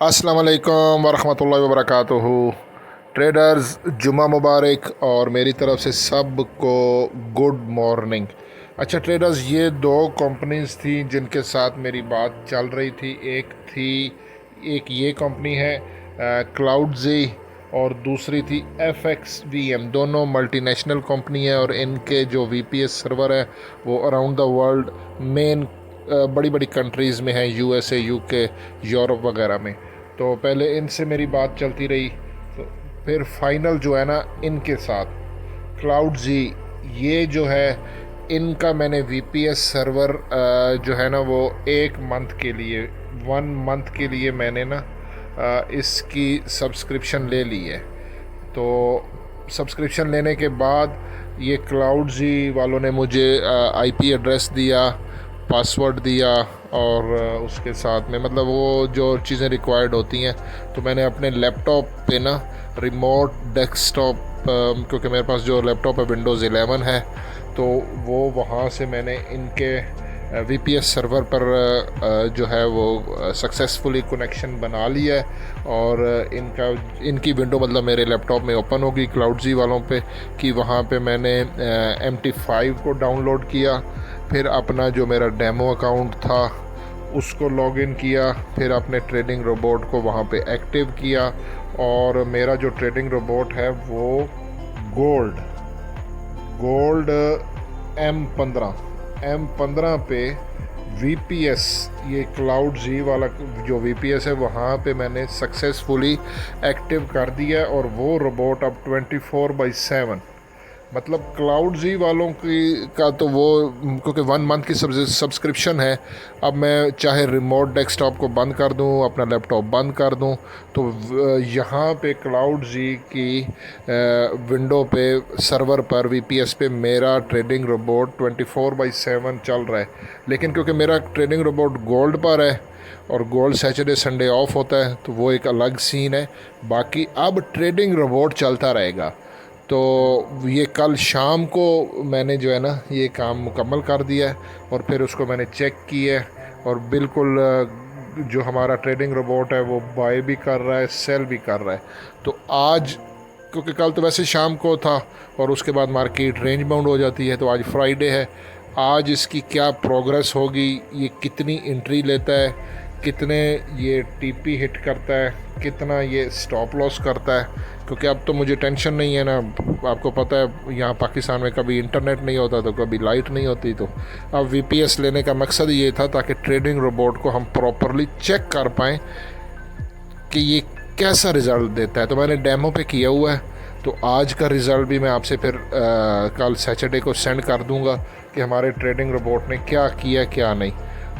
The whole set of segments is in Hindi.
अस्सलाम वालेकुम वरहमतुल्लाहि वबरकातुहू। ट्रेडर्स, जुमा मुबारक और मेरी तरफ से सबको गुड मॉर्निंग। अच्छा ट्रेडर्स, ये दो कंपनीज़ थी जिनके साथ मेरी बात चल रही थी। एक ये कंपनी है क्लाउडजी और दूसरी थी FXVM। दोनों मल्टीनेशनल कंपनी है और इनके जो VPS सर्वर है वो अराउंड द वर्ल्ड मेन बड़ी बड़ी कंट्रीज़ में है, USA, UK, यूरोप वगैरह में। तो पहले इनसे मेरी बात चलती रही, तो फिर फाइनल जो है ना इनके साथ क्लाउडजी, ये जो है इनका मैंने VPS सर्वर जो है ना वो 1 मंथ के लिए मैंने ना इसकी सब्सक्रिप्शन ले ली है। तो सब्सक्रिप्शन लेने के बाद ये क्लाउडजी वालों ने मुझे IP एड्रेस दिया, पासवर्ड दिया और उसके साथ में मतलब वो जो चीज़ें रिक्वायर्ड होती हैं, तो मैंने अपने लैपटॉप पे ना रिमोट डेस्कटॉप, क्योंकि मेरे पास जो लैपटॉप है विंडोज़ 11 है, तो वो वहाँ से मैंने इनके VPS सर्वर पर जो है वो सक्सेसफुली कनेक्शन बना लिया है और इनकी विंडो मतलब मेरे लैपटॉप में ओपन होगी क्लाउडजी वालों पे कि वहाँ पे मैंने MT5 को डाउनलोड किया, फिर अपना जो मेरा डेमो अकाउंट था उसको लॉगिन किया, फिर अपने ट्रेडिंग रोबोट को वहाँ पे एक्टिव किया और मेरा जो ट्रेडिंग रोबोट है वो गोल्ड M15 पे VPS, ये क्लाउडजी वाला जो VPS है वहाँ पे मैंने सक्सेसफुली एक्टिव कर दिया है और वो रोबोट अब 24/7 मतलब क्लाउडजी वालों का तो वो, क्योंकि 1 मंथ की सब्सक्रिप्शन है, अब मैं चाहे रिमोट डेस्कटॉप को बंद कर दूं, अपना लैपटॉप बंद कर दूं, तो यहाँ पे क्लाउडजी की विंडो पे सर्वर पर VPS पे मेरा ट्रेडिंग रोबोट 24/7 चल रहा है। लेकिन क्योंकि मेरा ट्रेडिंग रोबोट गोल्ड पर है और गोल्ड सैटरडे संडे ऑफ होता है, तो वो एक अलग सीन है। बाकी अब ट्रेडिंग रोबोट चलता रहेगा। तो ये कल शाम को मैंने जो है ना ये काम मुकम्मल कर दिया है और फिर उसको मैंने चेक किया है और बिल्कुल जो हमारा ट्रेडिंग रोबोट है वो बाय भी कर रहा है, सेल भी कर रहा है। तो आज, क्योंकि कल तो वैसे शाम को था और उसके बाद मार्केट रेंज बाउंड हो जाती है, तो आज फ्राइडे है, आज इसकी क्या प्रोग्रेस होगी, ये कितनी एंट्री लेता है, कितने ये TP हिट करता है, कितना ये स्टॉप लॉस करता है। क्योंकि अब तो मुझे टेंशन नहीं है ना, आपको पता है यहाँ पाकिस्तान में कभी इंटरनेट नहीं होता तो कभी लाइट नहीं होती। तो अब VPS लेने का मकसद ये था ताकि ट्रेडिंग रोबोट को हम प्रॉपरली चेक कर पाएँ कि ये कैसा रिज़ल्ट देता है। तो मैंने डेमो पे किया हुआ है, तो आज का रिज़ल्ट भी मैं आपसे फिर कल सैटरडे को सेंड कर दूंगा कि हमारे ट्रेडिंग रोबोट ने क्या किया क्या नहीं।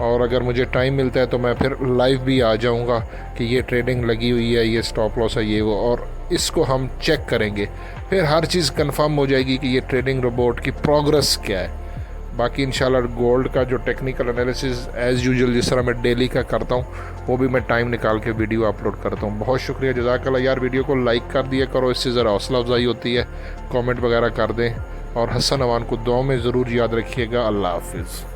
और अगर मुझे टाइम मिलता है तो मैं फिर लाइव भी आ जाऊंगा कि ये ट्रेडिंग लगी हुई है, ये स्टॉप लॉस है, ये वो, और इसको हम चेक करेंगे। फिर हर चीज़ कंफर्म हो जाएगी कि ये ट्रेडिंग रोबोट की प्रोग्रेस क्या है। बाकी इंशाल्लाह गोल्ड का जो टेक्निकल एनालिसिस एज़ यूजुअल जिस तरह मैं डेली का करता हूँ वो भी मैं टाइम निकाल के वीडियो अपलोड करता हूँ। बहुत शुक्रिया, जज़ाकल्लाह यार। वीडियो को लाइक कर दिया करो, इससे ज़रा हौसला अफजाई होती है। कमेंट वगैरह कर दें और हसन अमान को दुआ में ज़रूर याद रखिएगा। अल्लाह हाफिज़।